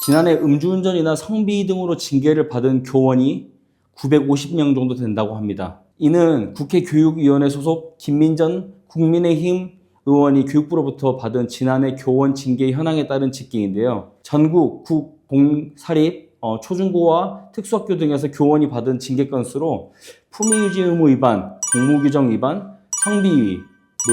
지난해 음주운전이나 성비위 등으로 징계를 받은 교원이 950명 정도 된다고 합니다. 이는 국회 교육위원회 소속 김민전 국민의힘 의원이 교육부로부터 받은 지난해 교원 징계 현황에 따른 집계인데요. 전국 국, 공, 사립, 초중고와 특수학교 등에서 교원이 받은 징계 건수로 품위유지 의무 위반, 공무규정 위반, 성비위,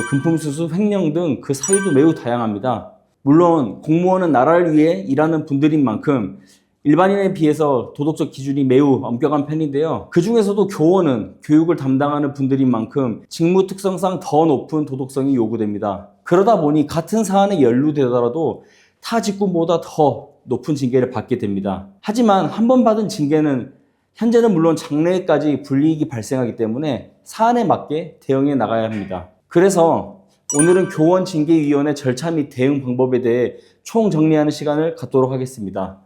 금품수수, 횡령 등 그 사유도 매우 다양합니다. 물론 공무원은 나라를 위해 일하는 분들인 만큼 일반인에 비해서 도덕적 기준이 매우 엄격한 편인데요. 그 중에서도 교원은 교육을 담당하는 분들인 만큼 직무 특성상 더 높은 도덕성이 요구됩니다. 그러다 보니 같은 사안에 연루되더라도 타 직군보다 더 높은 징계를 받게 됩니다. 하지만 한 번 받은 징계는 현재는 물론 장래까지 불이익이 발생하기 때문에 사안에 맞게 대응해 나가야 합니다. 그래서 오늘은 교원 징계위원회 절차 및 대응 방법에 대해 총정리하는 시간을 갖도록 하겠습니다.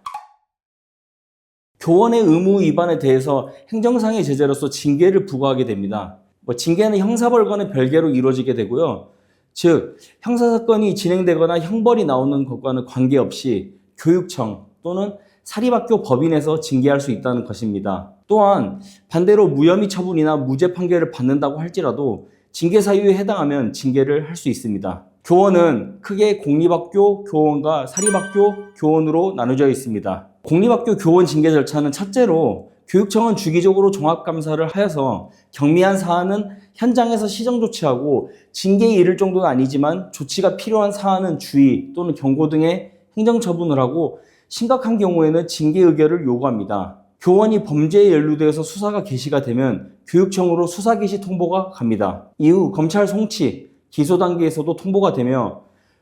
교원의 의무 위반에 대해서 행정상의 제재로서 징계를 부과하게 됩니다. 징계는 형사벌건의 별개로 이루어지게 되고요. 즉, 형사사건이 진행되거나 형벌이 나오는 것과는 관계없이 교육청 또는 사립학교 법인에서 징계할 수 있다는 것입니다. 또한 반대로 무혐의 처분이나 무죄 판결을 받는다고 할지라도 징계 사유에 해당하면 징계를 할 수 있습니다. 교원은 크게 공립학교 교원과 사립학교 교원으로 나누어져 있습니다. 공립학교 교원 징계 절차는 첫째로 교육청은 주기적으로 종합감사를 하여서 경미한 사안은 현장에서 시정조치하고 징계에 이를 정도는 아니지만 조치가 필요한 사안은 주의 또는 경고 등의 행정처분을 하고 심각한 경우에는 징계 의결을 요구합니다. 교원이 범죄에 연루되어서 수사가 개시가 되면 교육청으로 수사 개시 통보가 갑니다. 이후 검찰 송치, 기소 단계에서도 통보가 되며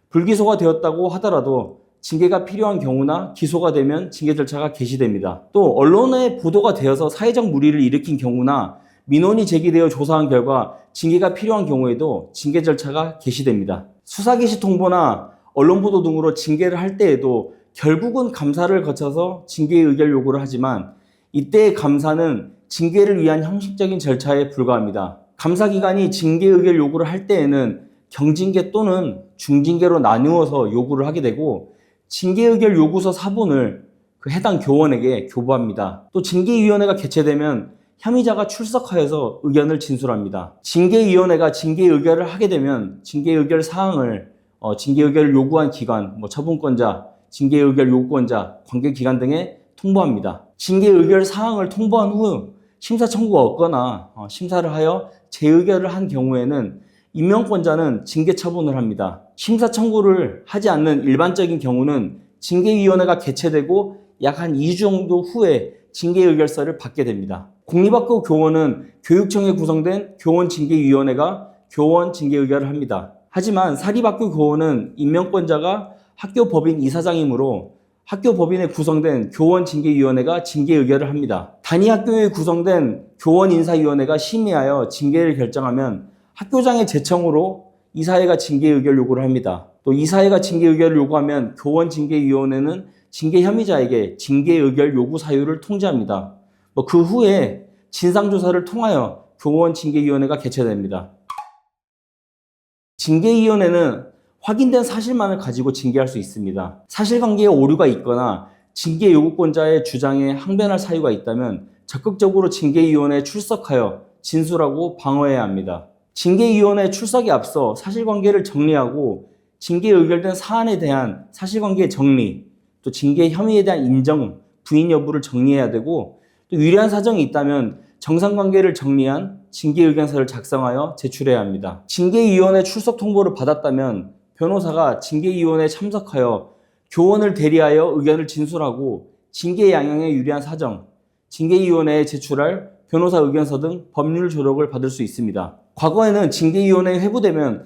불기소가 되었다고 하더라도 징계가 필요한 경우나 기소가 되면 징계 절차가 개시됩니다. 또 언론에 보도가 되어서 사회적 물의를 일으킨 경우나 민원이 제기되어 조사한 결과 징계가 필요한 경우에도 징계 절차가 개시됩니다. 수사 개시 통보나 언론 보도 등으로 징계를 할 때에도 결국은 감사를 거쳐서 징계 의결 요구를 하지만 이때의 감사는 징계를 위한 형식적인 절차에 불과합니다. 감사 기관이 징계 의결 요구를 할 때에는 경징계 또는 중징계로 나누어서 요구를 하게 되고 징계 의결 요구서 사본을 그 해당 교원에게 교부합니다. 또 징계위원회가 개최되면 혐의자가 출석하여서 의견을 진술합니다. 징계위원회가 징계 의결을 하게 되면 징계 의결 사항을 징계 의결을 요구한 기관, 처분권자, 징계 의결 요구권자, 관계기관 등에 통보합니다. 징계 의결 사항을 통보한 후 심사 청구가 없거나 심사를 하여 재의결을 한 경우에는 임명권자는 징계 처분을 합니다. 심사 청구를 하지 않는 일반적인 경우는 징계위원회가 개최되고 약 한 2주 정도 후에 징계 의결서를 받게 됩니다. 공립학교 교원은 교육청에 구성된 교원징계위원회가 교원 징계 의결을 합니다. 하지만 사립학교 교원은 임명권자가 학교 법인 이사장이므로 학교 법인에 구성된 교원징계위원회가 징계 의결을 합니다. 단위 학교에 구성된 교원인사위원회가 심의하여 징계를 결정하면 학교장의 제청으로 이사회가 징계 의결 요구를 합니다. 또 이사회가 징계 의결을 요구하면 교원징계위원회는 징계 혐의자에게 징계 의결 요구 사유를 통지합니다. 그 후에 진상조사를 통하여 교원징계위원회가 개최됩니다. 징계위원회는 확인된 사실만을 가지고 징계할 수 있습니다. 사실관계에 오류가 있거나 징계 요구권자의 주장에 항변할 사유가 있다면 적극적으로 징계위원회에 출석하여 진술하고 방어해야 합니다. 징계위원회 출석에 앞서 사실관계를 정리하고 징계 의결된 사안에 대한 사실관계 정리, 또 징계 혐의에 대한 인정, 부인 여부를 정리해야 되고 또 유리한 사정이 있다면 정상관계를 정리한 징계 의견서를 작성하여 제출해야 합니다. 징계위원회 출석 통보를 받았다면 변호사가 징계위원회에 참석하여 교원을 대리하여 의견을 진술하고 징계 양형에 유리한 사정, 징계위원회에 제출할 변호사 의견서 등 법률 조력을 받을 수 있습니다. 과거에는 징계위원회에 회부되면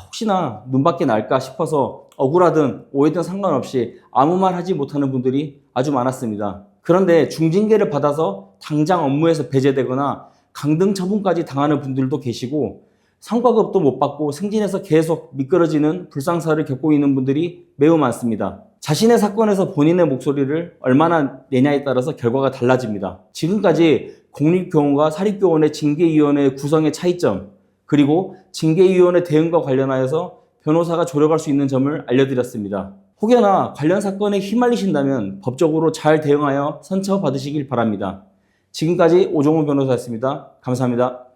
혹시나 눈밖에 날까 싶어서 억울하든 오해든 상관없이 아무 말 하지 못하는 분들이 아주 많았습니다. 그런데 중징계를 받아서 당장 업무에서 배제되거나 강등 처분까지 당하는 분들도 계시고 성과급도 못 받고 승진해서 계속 미끄러지는 불상사를 겪고 있는 분들이 매우 많습니다. 자신의 사건에서 본인의 목소리를 얼마나 내냐에 따라서 결과가 달라집니다. 지금까지 공립교원과 사립교원의 징계위원회 구성의 차이점, 그리고 징계위원회 대응과 관련하여서 변호사가 조력할 수 있는 점을 알려드렸습니다. 혹여나 관련 사건에 휘말리신다면 법적으로 잘 대응하여 선처 받으시길 바랍니다. 지금까지 오종호 변호사였습니다. 감사합니다.